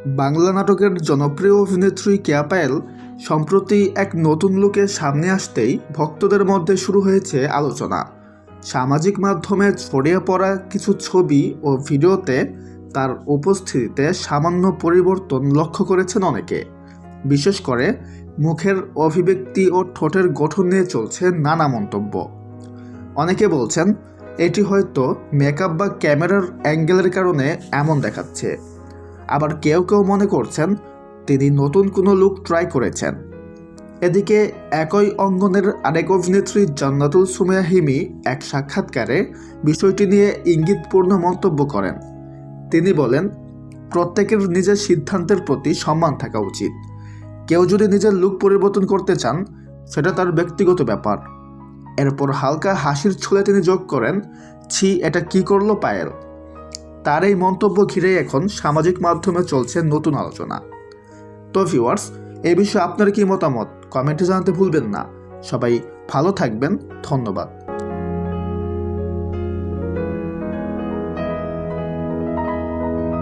বাংলা নাটকের জনপ্রিয় অভিনেত্রী কেয়া পায়েল সম্প্রতি এক নতুন লুকে সামনে আসতেই ভক্তদের মধ্যে শুরু হয়েছে আলোচনা। সামাজিক মাধ্যমে ছড়িয়ে পড়া কিছু ছবি ও ভিডিওতে তার উপস্থিতিতে সামান্য পরিবর্তন লক্ষ্য করেছেন অনেকে। বিশেষ করে মুখের অভিব্যক্তি ও ঠোঁটের গঠন নিয়ে চলছে নানা মন্তব্য। অনেকে বলছেন এটি হয়তো মেকআপ বা ক্যামেরার অ্যাঙ্গেলের কারণে এমন দেখাচ্ছে। আবার কেউ কেউ মনে করছেন তিনি নতুন কোনো লুক ট্রাই করেছেন। এদিকে একই অঙ্গনের আরেক অভিনেত্রী জান্নাতুল সুমাইয়া হিমি এক সাক্ষাৎকারে বিষয়টি নিয়ে ইঙ্গিতপূর্ণ মন্তব্য করেন। তিনি বলেন, প্রত্যেকের নিজের সিদ্ধান্তের প্রতি সম্মান থাকা উচিত। কেউ যদি নিজের লুক পরিবর্তন করতে চান সেটা তার ব্যক্তিগত ব্যাপার। এরপর হালকা হাসির ছলে তিনি যোগ করেন, ছি, এটা কি করলো পায়েল। তার এই মন্তব্য ঘিরেই এখন সামাজিক মাধ্যমে চলছে নতুন আলোচনা। তো ভিউয়ার্স, এই বিষয়ে আপনার কি মতামত কমেন্টে জানাতে ভুলবেন না। সবাই ভালো থাকবেন, ধন্যবাদ।